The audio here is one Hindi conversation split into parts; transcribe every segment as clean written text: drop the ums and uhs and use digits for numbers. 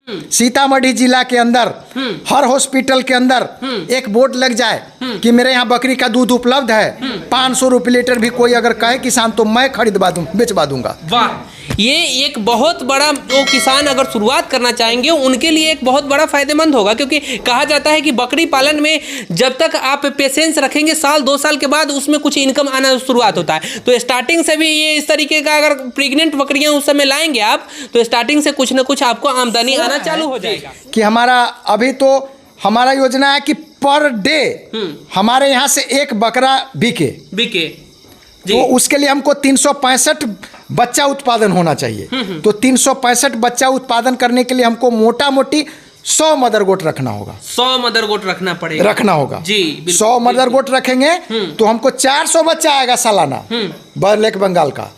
सीतामढ़ी जिला के अंदर हर हॉस्पिटल के अंदर एक बोर्ड लग जाए कि मेरे यहाँ बकरी का दूध उपलब्ध है, 500 रुपये लीटर भी कोई अगर कहे किसान तो मैं खरीदवा दूँ, बेचवा दूंगा। वाह, ये एक बहुत बड़ा, जो किसान अगर शुरुआत करना चाहेंगे उनके लिए एक बहुत बड़ा फायदेमंद होगा, क्योंकि कहा जाता है कि बकरी पालन में जब तक आप पेशेंस रखेंगे, साल 2 साल के बाद उसमें कुछ इनकम आना शुरुआत होता है। तो स्टार्टिंग से भी ये इस तरीके का अगर प्रेग्नेंट बकरियां उस समय लाएंगे आप, तो स्टार्टिंग से कुछ ना कुछ आपको आमदनी आना चालू हो जाएगा। कि हमारा अभी तो हमारा योजना है कि पर डे हमारे यहाँ से एक बकरा बिके तो उसके लिए हमको 365 बच्चा उत्पादन होना चाहिए। तो 365 बच्चा उत्पादन करने के लिए हमको मोटा मोटी 100 मदर गोट रखना होगा। 100 मदर गोट रखना पड़ेगा, रखना होगा जी। 100 मदर गोट रखेंगे तो हमको 400 बच्चा आएगा सालाना ब्लैक बंगाल का।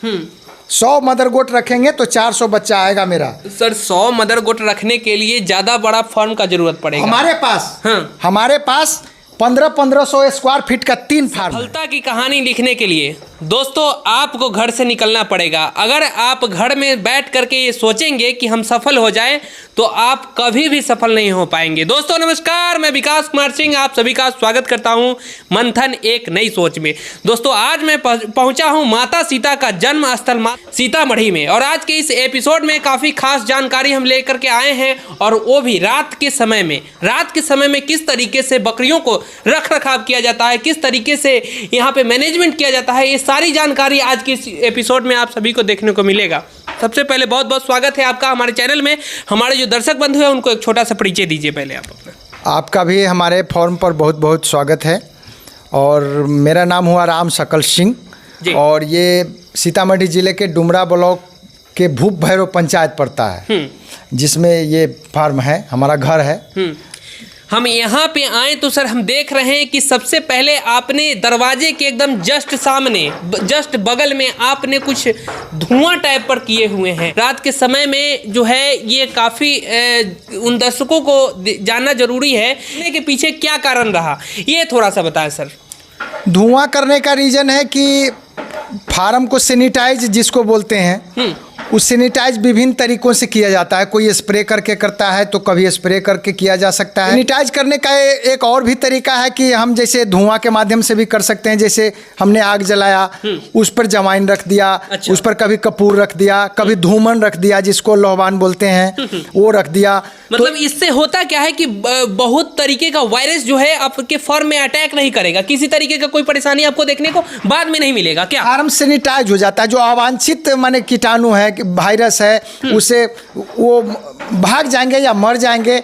100 मदर गोट रखेंगे तो 400 बच्चा आएगा मेरा। सर 100 मदर गोट रखने के लिए ज्यादा बड़ा फार्म का जरूरत पड़ेगा। हमारे पास 1500 स्क्वायर फीट का 3 फार्म। सफलता की कहानी लिखने के लिए दोस्तों आपको घर से निकलना पड़ेगा। अगर आप घर में बैठ करके ये सोचेंगे कि हम सफल हो जाएं, तो आप कभी भी सफल नहीं हो पाएंगे। दोस्तों नमस्कार, मैं विकास कुमार सिंह आप सभी का स्वागत करता हूं मंथन एक नई सोच में। दोस्तों आज मैं पहुंचा हूं माता सीता का जन्म स्थल सीतामढ़ी में, और आज के इस एपिसोड में काफ़ी खास जानकारी हम लेकर के आए हैं, और वो भी रात के समय में किस तरीके से बकरियों को रख रखाव किया जाता है, किस तरीके से यहाँ पे मैनेजमेंट किया जाता है, ये सारी जानकारी आज के इस एपिसोड में आप सभी को देखने को मिलेगा। सबसे पहले बहुत बहुत स्वागत है आपका हमारे चैनल में। हमारे जो दर्शक बंधु हैं उनको एक छोटा सा परिचय दीजिए पहले आप अपना। आपका भी हमारे फोरम पर बहुत बहुत स्वागत है, और मेरा नाम हुआ राम सकल सिंह, और ये सीतामढ़ी जिले के डुमरा ब्लॉक के भूप भैरव पंचायत पड़ता है, जिसमें ये फार्म है, हमारा घर है। हम यहाँ पे आए तो सर हम देख रहे हैं कि सबसे पहले आपने दरवाजे के एकदम जस्ट सामने, जस्ट बगल में आपने कुछ धुआं टाइप पर किए हुए हैं। रात के समय में जो है ये काफ़ी उन दर्शकों को जानना जरूरी है कि पीछे क्या कारण रहा, ये थोड़ा सा बताएं सर। धुआं करने का रीज़न है कि फार्म को सैनिटाइज जिसको बोलते हैं, उस सैनिटाइज विभिन्न तरीकों से किया जाता है। कोई स्प्रे करके करता है तो कभी स्प्रे करके किया जा सकता है। सैनिटाइज करने का एक और भी तरीका है कि हम जैसे धुआं के माध्यम से भी कर सकते हैं। जैसे हमने आग जलाया, उस पर जमाइन रख दिया, उस पर कभी कपूर रख दिया, कभी धूमन रख दिया जिसको लोहबान बोलते हैं, वो रख दिया। मतलब इससे होता क्या है कि बहुत तरीके का वायरस जो है आपके फार्म में अटैक नहीं करेगा, किसी तरीके का कोई परेशानी आपको देखने को बाद में नहीं मिलेगा। क्या फार्म सैनिटाइज हो जाता है, जो अवांछित माने कीटाणु है, वायरस है, उसे वो भाग जाएंगे या मर जाएंगे।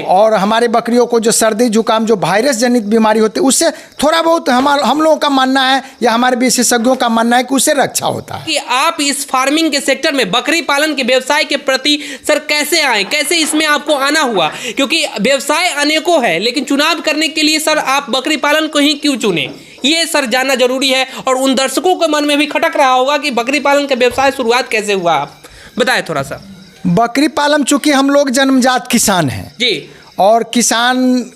और हमारे बकरियों को जो सर्दी जुकाम जो वायरस जनित बीमारी होती है, उससे थोड़ा बहुत हम लोगों का मानना है या हमारे विशेषज्ञों का मानना है कि उससे रक्षा होता है। कि आप इस फार्मिंग के सेक्टर में, बकरी पालन के व्यवसाय के प्रति सर कैसे आए, कैसे इसमें आपको आना हुआ? क्योंकि व्यवसाय अनेकों है, लेकिन चुनाव करने के लिए सर आप बकरी पालन को ही क्यों चुने, ये सर जानना जरूरी है। और उन दर्शकों के मन में भी खटक रहा होगा कि बकरी पालन का व्यवसाय शुरुआत कैसे हुआ, आप बताएं थोड़ा सा। बकरी पालन चूंकि हम लोग जन्मजात किसान हैं जी, और किसान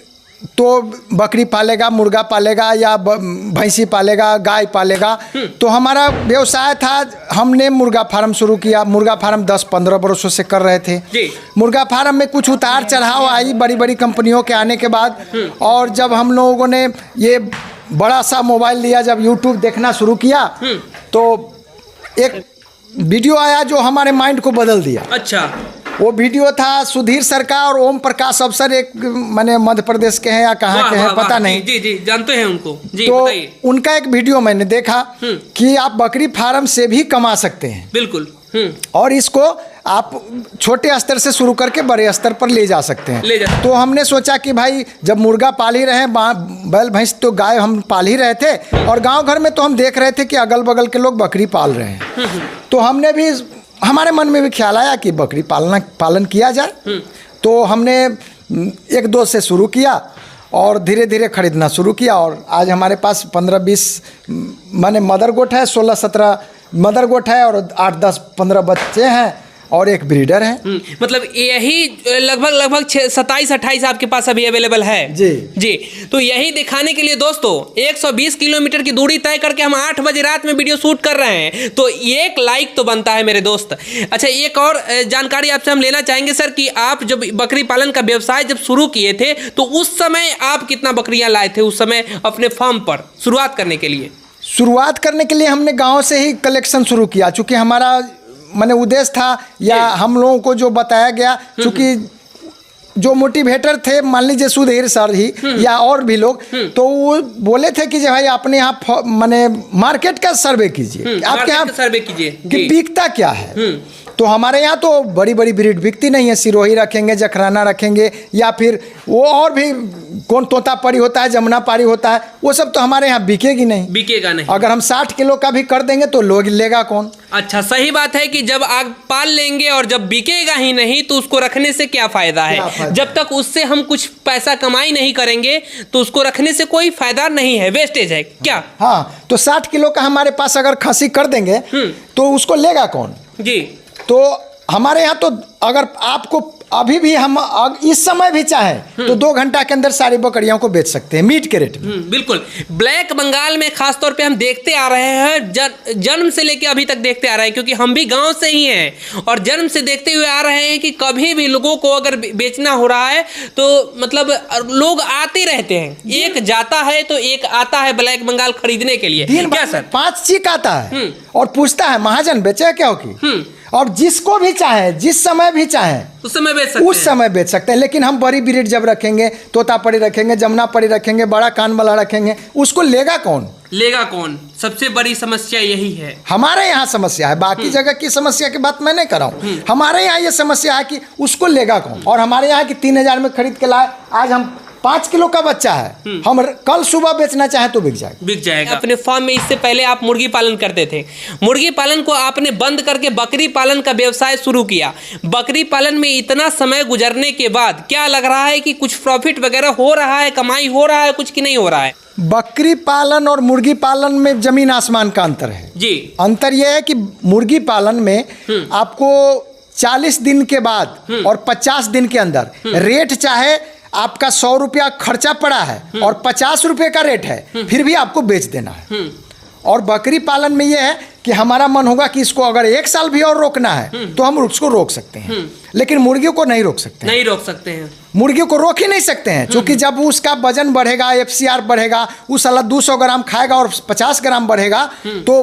तो बकरी पालेगा, मुर्गा पालेगा या भैंसी पालेगा, गाय पालेगा। तो हमारा व्यवसाय था, हमने मुर्गा फार्म शुरू किया। मुर्गा फार्म 10-15 वर्षों से कर रहे थे जी। मुर्गा फार्म में कुछ उतार चढ़ाव आई बड़ी बड़ी कंपनियों के आने के बाद, और जब हम लोगों ने ये बड़ा सा मोबाइल लिया, जब यूट्यूब देखना शुरू किया, तो एक वीडियो आया जो हमारे माइंड को बदल दिया। अच्छा, वो वीडियो था सुधीर सर का और ओम प्रकाश अफसर, एक माने मध्य प्रदेश के हैं या कहाँ के हैं पता नहीं। जी जी, जानते हैं उनको जी। तो उनका एक वीडियो मैंने देखा कि आप बकरी फार्म से भी कमा सकते हैं। बिल्कुल। और इसको आप छोटे स्तर से शुरू करके बड़े स्तर पर ले जा सकते हैं। तो हमने सोचा कि भाई जब मुर्गा पाल ही रहे, बैल भैंस तो गाय हम पाल ही रहे थे, और गांव घर में तो हम देख रहे थे कि अगल बगल के लोग बकरी पाल रहे हैं। तो हमने भी, हमारे मन में भी ख्याल आया कि बकरी पालन किया जाए। तो हमने 1-2 से शुरू किया और धीरे धीरे खरीदना शुरू किया, और आज हमारे पास 15-20 माने मदर गोट है, 16-17 मदर गोट है, और 8-10-15 बच्चे हैं, और एक ब्रीडर है। मतलब यही लगभग 27-28 आपके पास अभी अवेलेबल है। जी, तो यही दिखाने के लिए दोस्तों 120 किलोमीटर की दूरी तय करके हम 8 बजे रात में वीडियो शूट कर रहे हैं, तो एक लाइक तो बनता है मेरे दोस्त। अच्छा, एक और जानकारी आपसे हम लेना चाहेंगे सर कि आप जब बकरी पालन का व्यवसाय जब शुरू किए थे तो उस समय आप कितना बकरियां लाए थे उस समय अपने फार्म पर शुरुआत करने के लिए? शुरुआत करने के लिए हमने गांव से ही कलेक्शन शुरू किया, चूँकि हमारा मैंने उद्देश्य था या हम लोगों को जो बताया गया, चूँकि जो मोटिवेटर थे मान लीजिए सुधीर सर ही या और भी लोग, तो वो बोले थे कि जो भाई अपने यहाँ माने मार्केट का सर्वे कीजिए, आपके यहाँ सर्वे कीजिए कि बिकता क्या है। तो हमारे यहाँ तो बड़ी बड़ी ब्रीड बिकती नहीं है, सिरोही रखेंगे, जखराना रखेंगे, या फिर वो और भी कौन तोतापरी होता है, जमुनापारी होता है, वो सब तो हमारे यहाँ बिकेगी नहीं, बिकेगा नहीं। अगर हम 60 किलो का भी कर देंगे तो लोग लेगा कौन। अच्छा, सही बात है कि जब आप पाल लेंगे और जब बिकेगा ही नहीं तो उसको रखने से क्या फायदा है। जब तक उससे हम कुछ पैसा कमाई नहीं करेंगे तो उसको रखने से कोई फायदा नहीं है, वेस्टेज है क्या। हाँ, तो 60 किलो का हमारे पास अगर खसी कर देंगे तो उसको लेगा कौन जी। तो हमारे यहाँ तो अगर आपको अभी भी हम इस समय भी चाहें तो 2 घंटा के अंदर सारी बकरियों को बेच सकते हैं मीट के रेट में। बिल्कुल। ब्लैक बंगाल में खास तौर पे हम देखते आ रहे हैं, जन्म से लेके अभी तक देखते आ रहे हैं, क्योंकि हम भी गांव से ही हैं और जन्म से देखते हुए आ रहे हैं कि कभी भी लोगों को अगर बेचना हो रहा है तो मतलब लोग आते रहते हैं, एक जाता है तो एक आता है ब्लैक बंगाल खरीदने के लिए। क्या सर? 5 चीक आता है और पूछता है महाजन बेचे क्या होगी, और जिसको भी चाहे जिस समय भी चाहे उस समय बेच सकते हैं। लेकिन हम बड़ी ब्रीड जब रखेंगे, तोतापरी रखेंगे, जमुनापरी रखेंगे, बड़ा कान वाला रखेंगे, उसको लेगा कौन? सबसे बड़ी समस्या यही है। हमारे यहाँ समस्या है, बाकी जगह की समस्या की बात मैं नहीं कर रहा हूँ, हमारे यहाँ ये समस्या है कि उसको लेगा कौन। और हमारे यहाँ की 3000 में खरीद के लाए, आज हम 5 किलो का बच्चा है, हम कल सुबह बेचना चाहें तो बिक जाएगा। अपने फार्म में इससे पहले आप मुर्गी पालन करते थे, मुर्गी पालन को आपने बंद करके बकरी पालन का व्यवसाय शुरू किया। बकरी पालन में इतना समय गुजरने के बाद क्या लग रहा है कि कुछ प्रॉफिट वगैरह हो रहा है, कमाई हो रहा है कुछ, कि नहीं हो रहा है? बकरी पालन और मुर्गी पालन में जमीन आसमान का अंतर है जी। अंतर यह है कि मुर्गी पालन में आपको 40 दिन के बाद और 50 दिन के अंदर रेट, चाहे आपका 100 रुपया खर्चा पड़ा है और 50 रुपये का रेट है, फिर भी आपको बेच देना है। और बकरी पालन में यह है कि हमारा मन होगा कि इसको अगर 1 साल भी और रोकना है तो हम उसको रोक सकते हैं, लेकिन मुर्गियों को नहीं रोक सकते हैं। मुर्गियों को रोक ही नहीं सकते हैं, क्योंकि जब उसका वजन बढ़ेगा, FCR बढ़ेगा, वो साला 200 ग्राम खाएगा और 50 ग्राम बढ़ेगा तो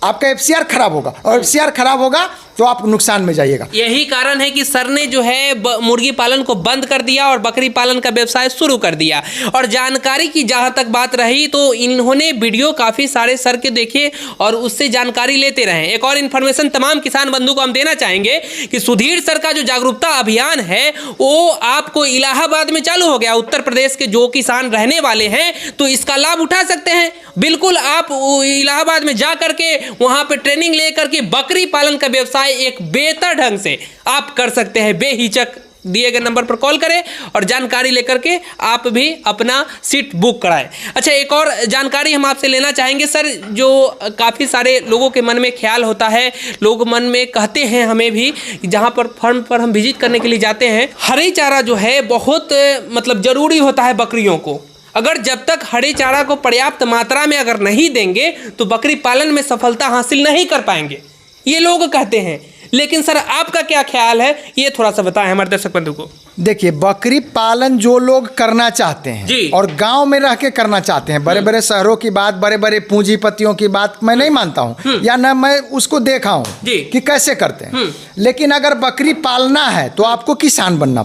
आपका FCR खराब होगा, और FCR खराब होगा तो आप नुकसान में जाइएगा। यही कारण है कि सर ने जो है मुर्गी पालन को बंद कर दिया और बकरी पालन का व्यवसाय शुरू कर दिया। और जानकारी की जहाँ तक बात रही तो इन्होंने वीडियो काफ़ी सारे सर के देखे और उससे जानकारी लेते रहे। एक और इन्फॉर्मेशन तमाम किसान बंधु को हम देना चाहेंगे कि सुधीर सर का जो जागरूकता अभियान है वो आपको इलाहाबाद में चालू हो गया। उत्तर प्रदेश के जो किसान रहने वाले हैं तो इसका लाभ उठा सकते हैं। बिल्कुल, आप इलाहाबाद में जा करके वहाँ पर ट्रेनिंग ले करके बकरी पालन का व्यवसाय एक बेहतर ढंग से आप कर सकते हैं। बेहिचक दिए गए नंबर पर कॉल करें और जानकारी लेकर के आप भी अपना सीट बुक कराएं। अच्छा, एक और जानकारी हम आपसे लेना चाहेंगे सर, जो काफ़ी सारे लोगों के मन में ख्याल होता है, लोग मन में कहते हैं हमें भी, जहाँ पर फर्म पर हम विजिट करने के लिए जाते हैं, हरी चारा जो है बहुत मतलब ज़रूरी होता है बकरियों को। अगर जब तक हरे चारा को पर्याप्त मात्रा में अगर नहीं देंगे तो बकरी पालन में सफलता हासिल नहीं कर पाएंगे, ये लोग कहते हैं। लेकिन सर आपका क्या ख्याल है, ये थोड़ा सा बताएं हमारे दर्शक बंधु को। देखिए, बकरी पालन जो लोग करना चाहते हैं और गांव में रह के करना चाहते हैं, बड़े बड़े शहरों की बात, बड़े बड़े पूंजीपतियों की बात मैं नहीं मानता हूं, या न मैं उसको देखा हूं कि कैसे करते हैं। लेकिन अगर बकरी पालना है तो आपको किसान बनना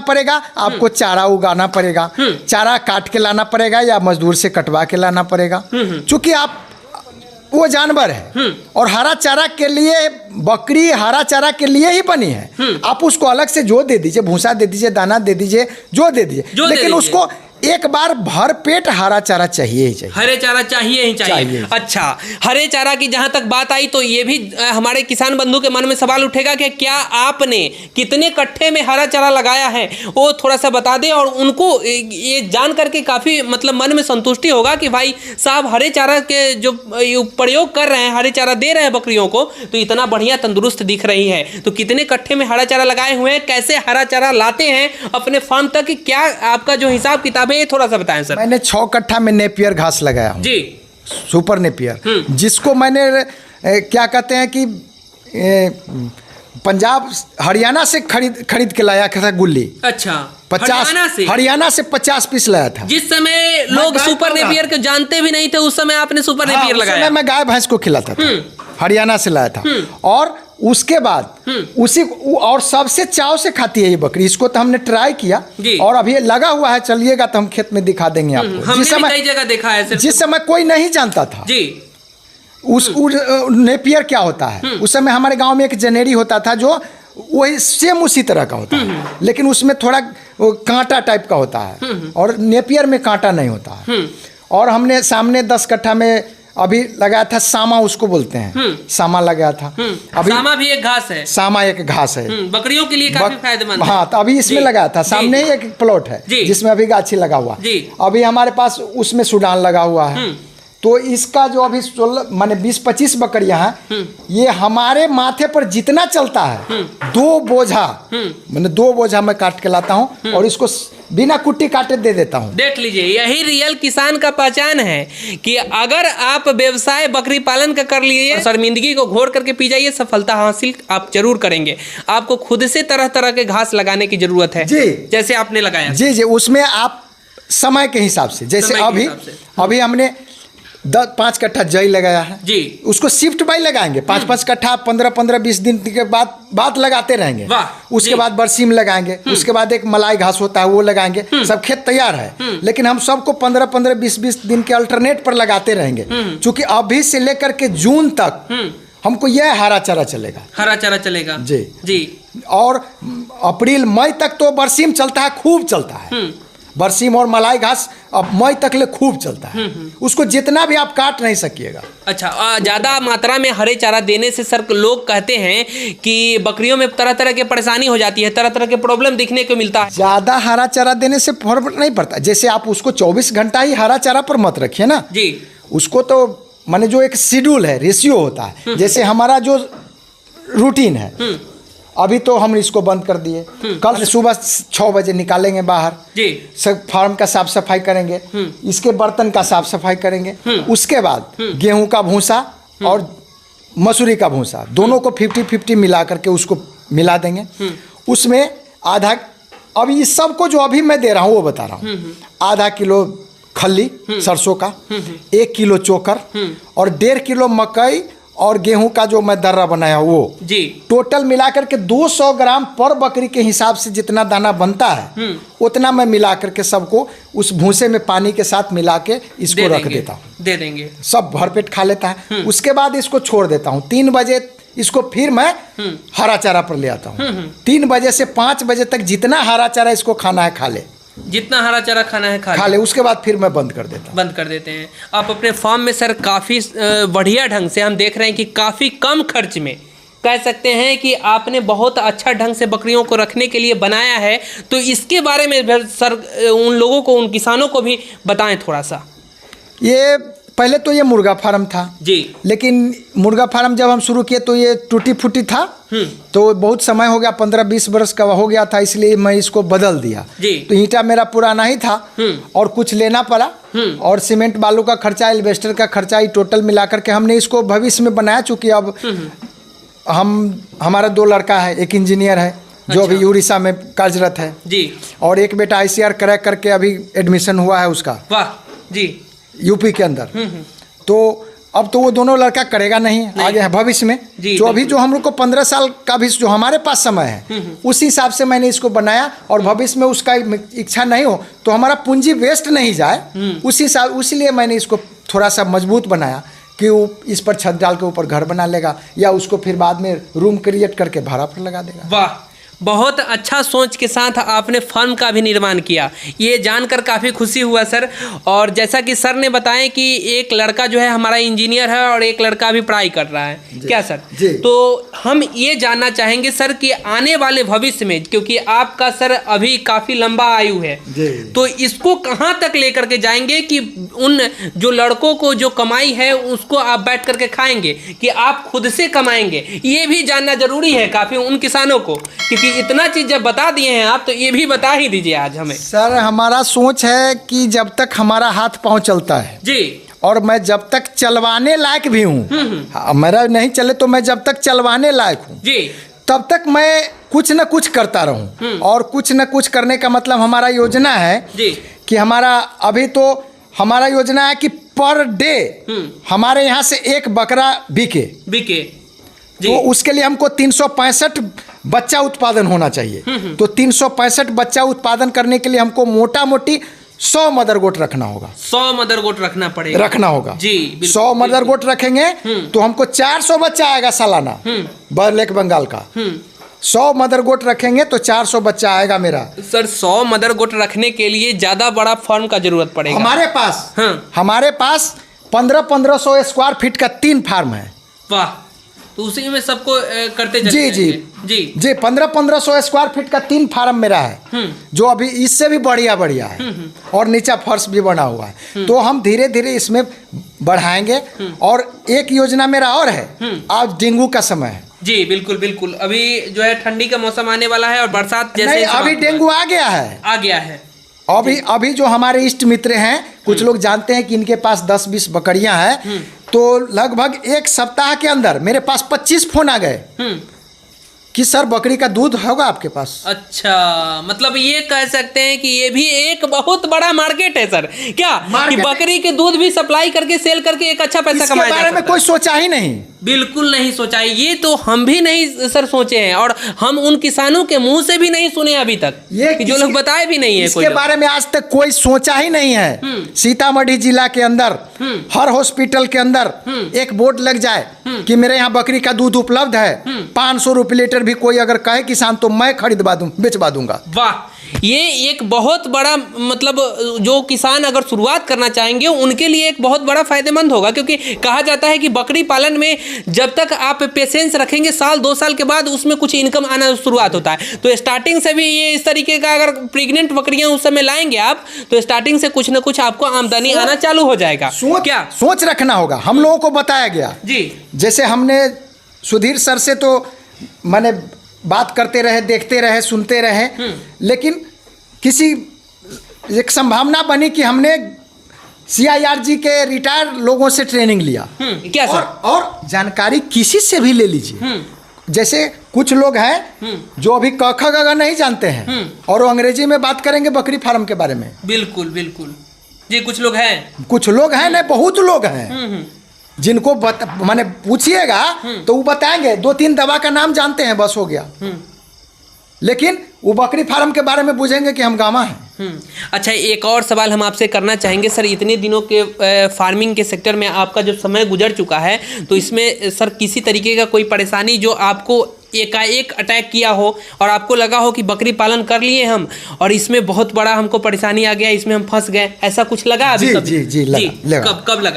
पड़ेगा। आपको चारा उगाना पड़ेगा, चारा काट के लाना पड़ेगा या मजदूर से कटवा के लाना पड़ेगा, चूंकि आप वो जानवर है। और हरा चारा के लिए, बकरी हरा चारा के लिए ही बनी है। आप उसको अलग से जो दे दीजिए, भूसा दे दीजिए, दाना दे दीजिए, जो दे दीजिए, लेकिन उसको एक बार भर पेट हरा चारा चाहिए ही चाहिए। हरे चारा चाहिए ही चाहिए। अच्छा, हरे चारा की जहां तक बात आई तो ये भी हमारे किसान बंधु के मन में सवाल उठेगा कि क्या आपने कितने कट्ठे में हरा चारा लगाया है, वो थोड़ा सा बता दें। और उनको ये जान करके काफी मतलब मन में संतुष्टि होगा कि भाई साहब हरे चारा के जो प्रयोग कर रहे हैं, हरे चारा दे रहे हैं बकरियों को, तो इतना बढ़िया तंदुरुस्त दिख रही है। तो कितने कट्ठे में हरा चारा लगाए हुए हैं, कैसे हरा चारा लाते हैं अपने फार्म तक, क्या आपका जो हिसाब किताब है ये थोड़ा सा बताएं सर। मैंने 6 कट्ठा में नेपियर घास लगाया हूँ जी, सुपर नेपियर, जिसको मैंने क्या कहते हैं कि पंजाब हरियाणा से खरीद के लाया था गुल्ली। अच्छा, 50 हरियाणा से 50 पीस लाया था। जिस समय लोग सुपर नेपियर को जानते भी नहीं थे, उस समय आपने सुपर नेपियर लगाया। उस समय मैं गाय भैंस को खिलाता था, हरियाणा से लाया था। और उसके बाद उसी और सबसे चाव से खाती है ये बकरी। इसको तो हमने ट्राई किया और अभी लगा हुआ है, चलिएगा तो हम खेत में दिखा देंगे आपको। जिस समय कई जगह देखा है, जिस समय कोई नहीं जानता था जी उस नेपियर क्या होता है। उस समय हमारे गांव में एक जनेरी होता था जो वही सेम उसी तरह का होता है, लेकिन उसमें थोड़ा कांटा टाइप का होता है और नेपियर में कांटा नहीं होता है। और हमने सामने 10 कट्ठा में अभी लगाया था सामा, उसको बोलते हैं, सामा लगाया था। अभी सामा भी एक घास है, सामा एक घास है, बकरियों के लिए काफी फायदेमंद है। हाँ, तो अभी इसमें लगाया था, सामने ही एक प्लॉट है जिसमें अभी गाछी लगा हुआ। अभी हमारे पास उसमें सूडान लगा हुआ है। तो इसका जो अभी 16 माने 20-25 बकरियां हैं, ये हमारे माथे पर जितना चलता है 2 बोझा मैंने 2 बोझा मैं काट के लाता हूँ और इसको बिना कुट्टी काटे दे देता हूँ। देख लीजिए, यही रियल किसान का पहचान है कि अगर आप व्यवसाय बकरी पालन का कर लिए, शर्मिंदगी को घोर करके पी जाइए, सफलता हासिल आप जरूर करेंगे। आपको खुद से तरह तरह के घास लगाने की जरूरत है जी, जैसे आपने लगाया। जी जी, उसमें आप समय के हिसाब से, जैसे अभी हमने 5 कट्ठा जई लगाया है जी, उसको शिफ्ट बाई लगाएंगे। 5-5 कट्ठा 15-15-20 दिन के बाद लगाते रहेंगे। उसके बाद बरसीम लगाएंगे, उसके बाद एक मलाई घास होता है वो लगाएंगे। सब खेत तैयार है, लेकिन हम सबको 15-15-20 दिन के अल्टरनेट पर लगाते रहेंगे। क्योंकि अभी से लेकर के जून तक हमको यह हरा चारा चलेगा, हरा चारा चलेगा जी जी। और अप्रैल मई तक तो बरसीम चलता है, खूब चलता है बरसीम और मलाई घास। अब मई तक ले खूब चलता है, उसको जितना भी आप काट नहीं सकिएगा। अच्छा, ज़्यादा मात्रा में हरे चारा देने से सर लोग कहते हैं कि बकरियों में तरह तरह की परेशानी हो जाती है, तरह तरह के प्रॉब्लम दिखने को मिलता है। ज़्यादा हरा चारा देने से फर्क नहीं पड़ता। जैसे आप उसको 24 घंटा ही हरा चारा पर मत रखिए ना जी, उसको तो माने जो एक शेड्यूल है, रेशियो होता है। जैसे हमारा जो रूटीन है, अभी तो हम इसको बंद कर दिए, कल सुबह 6 बजे निकालेंगे बाहर जी, सब फार्म का साफ सफाई करेंगे, इसके बर्तन का साफ सफाई करेंगे। उसके बाद गेहूं का भूसा और मसूरी का भूसा दोनों को 50-50 मिला करके उसको मिला देंगे। उसमें आधा, अभी इस सब को जो अभी मैं दे रहा हूँ वो बता रहा हूँ, आधा किलो खल्ली सरसों का, 1 किलो चोकर और 1.5 किलो मकई और गेहूं का जो मैं दर्रा बनाया वो जी, टोटल मिलाकर के 200 ग्राम पर बकरी के हिसाब से जितना दाना बनता है उतना मैं मिला करके सबको उस भूसे में पानी के साथ मिला के इसको रख देता हूँ, दे देंगे, सब भरपेट खा लेता है। उसके बाद इसको छोड़ देता हूँ। 3 बजे इसको फिर मैं हरा चारा पर ले आता हूँ। 3 बजे से 5 बजे तक जितना हरा चारा इसको खाना है खा ले, जितना हरा चारा खाना है खा ले। उसके बाद फिर मैं बंद कर देते हैं। आप अपने फार्म में सर काफ़ी बढ़िया ढंग से हम देख रहे हैं कि काफ़ी कम खर्च में कह सकते हैं कि आपने बहुत अच्छा ढंग से बकरियों को रखने के लिए बनाया है। तो इसके बारे में सर उन लोगों को, उन किसानों को भी बताएं थोड़ा सा। ये पहले तो ये मुर्गा फार्म था जी, लेकिन मुर्गा फार्म जब हम शुरू किए तो ये टूटी फूटी था, तो बहुत समय हो गया, 15-20 वर्ष का हो गया था, इसलिए मैं इसको बदल दिया जी। तो ईंटा मेरा पुराना ही था और कुछ लेना पड़ा और सीमेंट बालू का खर्चा, एल्वेस्टर का खर्चा, ये टोटल मिलाकर के हमने इसको भविष्य में बनाया। चूँकि अब हमारा 2 लड़का है, एक इंजीनियर है जो अभी उड़ीसा में कार्यरत है जी, और एक बेटा ICR क्रैक करके अभी एडमिशन हुआ है उसका, वाह जी, यूपी के अंदर। तो अब तो वो दोनों लड़का करेगा नहीं आगे है भविष्य में। जो अभी जो हम लोग को 15 साल का भी जो हमारे पास समय है उस हिसाब से मैंने इसको बनाया, और भविष्य में उसका इच्छा नहीं हो तो हमारा पूंजी वेस्ट नहीं जाए उस हिसाब, इसलिए मैंने इसको थोड़ा सा मजबूत बनाया कि वो इस पर छत डाल के ऊपर घर बना लेगा या उसको फिर बाद में रूम क्रिएट करके भाड़ा पर लगा देगा। वाह, बहुत अच्छा सोच के साथ आपने फर्म का भी निर्माण किया, ये जानकर काफ़ी खुशी हुआ सर। और जैसा कि सर ने बताया कि एक लड़का जो है हमारा इंजीनियर है और एक लड़का भी पढ़ाई कर रहा है, क्या सर? जी। तो हम ये जानना चाहेंगे सर कि आने वाले भविष्य में, क्योंकि आपका सर अभी काफ़ी लंबा आयु है, जी। तो इसको कहाँ तक लेकर के जाएंगे कि उन जो लड़कों को जो कमाई है उसको आप बैठ करके खाएंगे कि आप खुद से कमाएंगे, ये भी जानना जरूरी है काफ़ी उन किसानों को, क्योंकि इतना चीज़ जब बता दिए हैं आप तो ये भी बता ही दीजिए आज हमें। सर हमारा सोच है कि जब तक हमारा हाथ पांव चलता है जी, और मैं जब तक चलवाने लायक भी हूँ, मेरा नहीं चले तो मैं जब तक चलवाने लायक हूँ जी, तब तक मैं कुछ न कुछ करता रहूँ। और कुछ न कुछ करने का मतलब हमारा योजना है जी, कि हमारा अभी तो हमारा योजना है कि पर डे हमारे यहाँ से एक बकरा बिके बीके जी, तो उसके लिए हमको 365 बच्चा उत्पादन होना चाहिए। तो 365 बच्चा उत्पादन करने के लिए हमको मोटा मोटी 100 मदर गोट रखना होगा। 100 मदर गोट रखना पड़ेगा, रखना होगा जी, 100 मदर गोट रखेंगे तो हमको 400 बच्चा आएगा सालाना ब्लैक बंगाल का। 100 मदर गोट रखेंगे तो 400 बच्चा आएगा मेरा। सर 100 मदर गोट रखने के लिए ज़्यादा बड़ा फार्म का जरूरत पड़ेगा हमारे पास 1500 स्क्वायर फीट का 3 फार्म है। वाह, तो उसी में सबको करते जी जाएंगे। जी जी जी 1500 स्क्वायर फीट का 3 फार्म मेरा है, जो अभी इससे भी बढ़िया है और नीचा फर्श भी बना हुआ है। तो हम धीरे धीरे इसमें बढ़ाएंगे। और एक योजना मेरा और है, आज डेंगू का समय है। जी बिल्कुल बिल्कुल, अभी जो है ठंडी का मौसम आने वाला है और बरसात जैसे नहीं, अभी डेंगू आ गया है, आ गया है। अभी जो हमारे इष्ट मित्र हैं, कुछ लोग जानते हैं कि इनके पास 10-20 बकरियां हैं, तो लगभग एक सप्ताह के अंदर मेरे पास 25 फोन आ गए कि सर बकरी का दूध होगा आपके पास। अच्छा, मतलब ये कह सकते हैं कि ये भी एक बहुत बड़ा मार्केट है सर, क्या कि बकरी के दूध भी सप्लाई करके सेल करके एक अच्छा पैसा कमाया जा सकता है। इसके बारे में कोई सोचा ही नहीं, बिल्कुल नहीं सोचा, ये तो हम भी नहीं सर सोचे हैं और हम उन किसानों के मुंह से भी नहीं सुने अभी तक, ये कि जो लोग बताए भी नहीं है, इसके बारे में आज तक कोई सोचा ही नहीं है। सीतामढ़ी जिला के अंदर हर हॉस्पिटल के अंदर एक बोर्ड लग जाए कि मेरे यहाँ बकरी का दूध उपलब्ध है, 500 रुपये लीटर भी कोई अगर कहे किसान तो मैं खरीदवा दूं, बेचवा दूंगा। वाह, ये एक बहुत बड़ा मतलब जो किसान अगर शुरुआत करना चाहेंगे उनके लिए एक बहुत बड़ा फायदेमंद होगा, क्योंकि कहा जाता है कि बकरी पालन में जब तक आप पेशेंस रखेंगे 1-2 साल के बाद उसमें कुछ इनकम आना शुरुआत होता है। तो स्टार्टिंग से भी ये इस तरीके का अगर प्रेग्नेंट बकरियां उस समय लाएंगे आप तो स्टार्टिंग से कुछ ना कुछ आपको आमदनी आना चालू हो जाएगा। क्या सोच रखना होगा, हम लोगों को बताया गया जी, जैसे हमने सुधीर सर से तो मैंने बात करते रहे, देखते रहे, सुनते रहे, लेकिन किसी एक संभावना बनी कि हमने CIRG के रिटायर लोगों से ट्रेनिंग लिया। क्या सर? और जानकारी किसी से भी ले लीजिए। जैसे कुछ लोग हैं जो अभी क ख ग घ नहीं जानते हैं और वो अंग्रेजी में बात करेंगे बकरी फार्म के बारे में। बिल्कुल बिल्कुल जी, कुछ लोग हैं नहीं, बहुत लोग हैं जिनको माने पूछिएगा तो वो बताएंगे, 2-3 दवा का नाम जानते हैं, बस हो गया, लेकिन वो बकरी फार्म के बारे में पूछेंगे कि हम गामा हैं। अच्छा, एक और सवाल हम आपसे करना चाहेंगे सर, इतने दिनों के फार्मिंग के सेक्टर में आपका जो समय गुजर चुका है, तो इसमें सर किसी तरीके का कोई परेशानी जो आपको एकाएक अटैक किया हो और आपको लगा हो कि बकरी पालन कर लिए हम और इसमें बहुत बड़ा हमको परेशानी आ गया, इसमें हम फंस गए, ऐसा कुछ लगा अभी? जी, लगा। कब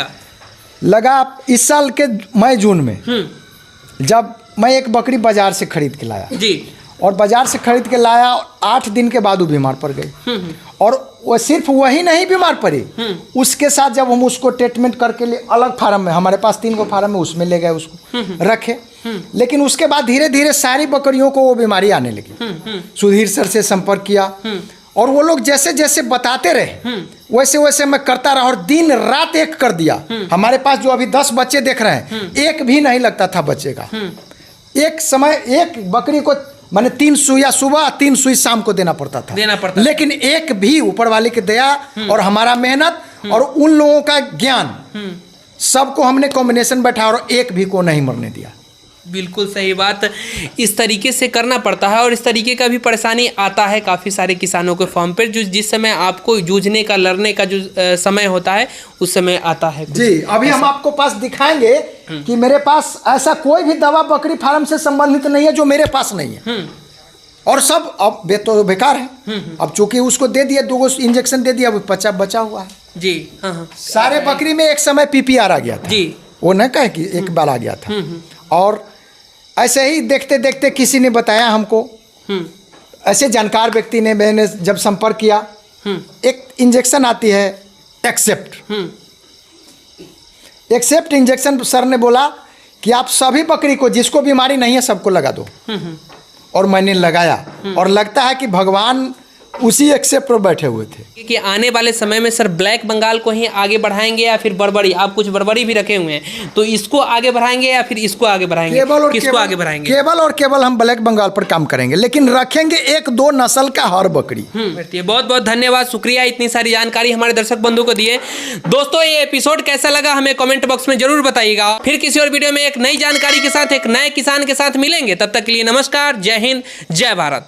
लगा इस साल के मई जून में, जब मैं एक बकरी बाजार से खरीद के लाया जी, और बाजार से खरीद के लाया 8 दिन के बाद वो बीमार पड़ गई। और वो सिर्फ वही नहीं बीमार पड़ी, उसके साथ जब हम उसको ट्रीटमेंट करके लिए अलग फार्म में, हमारे पास 3 फार्म है, उसमें ले गए, उसको रखे। लेकिन उसके बाद धीरे धीरे सारी बकरियों को वो बीमारी आने लगी। सुधीर सर से संपर्क किया और वो लोग जैसे जैसे बताते रहे वैसे वैसे मैं करता रहा और दिन रात एक कर दिया। हमारे पास जो अभी 10 बच्चे देख रहे हैं, एक भी नहीं लगता था बच्चे का। एक समय एक बकरी को मैंने 3 सुइयां सुबह 3 सुई शाम को देना पड़ता था, लेकिन एक भी ऊपर वाले की दया और हमारा मेहनत और उन लोगों का ज्ञान, सबको हमने कॉम्बिनेशन बैठा और एक भी को नहीं मरने दिया। बिल्कुल सही बात, इस तरीके से करना पड़ता है और इस तरीके का भी परेशानी आता है काफ़ी सारे किसानों के फॉर्म पर, जो जिस समय आपको जूझने का, लड़ने का जो समय होता है उस समय आता है। जी, अभी हम आपको पास दिखाएंगे कि मेरे पास ऐसा कोई भी दवा बकरी फार्म से संबंधित नहीं है जो मेरे पास नहीं है। और सब अब तो बेकार है। अब चूंकि उसको दे दिया, 2 इंजेक्शन दे दिया, वो बचा हुआ है जी। हाँ हाँ सारे बकरी में। एक समय PPR आ गया था जी, वो न कहे कि एक बार आ गया था। और ऐसे ही देखते देखते किसी ने बताया हमको, ऐसे जानकार व्यक्ति ने, मैंने जब संपर्क किया, एक इंजेक्शन आती है एक्सेप्ट इंजेक्शन। सर ने बोला कि आप सभी बकरी को, जिसको बीमारी नहीं है सबको लगा दो। और मैंने लगाया और लगता है कि भगवान उसी एक्सेप्ट पर बैठे हुए थे। कि आने वाले समय में सर ब्लैक बंगाल को ही आगे बढ़ाएंगे या फिर बर्बरी? आप कुछ बर्बरी भी रखे हुए हैं, तो इसको आगे बढ़ाएंगे या फिर इसको आगे बढ़ाएंगे? किसको आगे बढ़ाएंगे? केवल और केवल हम ब्लैक बंगाल पर काम करेंगे, लेकिन रखेंगे 1-2 नस्ल का हर बकरी। बहुत बहुत धन्यवाद, शुक्रिया इतनी सारी जानकारी हमारे दर्शक बंधु को दिए। दोस्तों ये एपिसोड कैसा लगा हमें कमेंट बॉक्स में जरूर बताइएगा। फिर किसी और वीडियो में एक नई जानकारी के साथ, एक नए किसान के साथ मिलेंगे। तब तक के लिए नमस्कार, जय हिंद, जय भारत।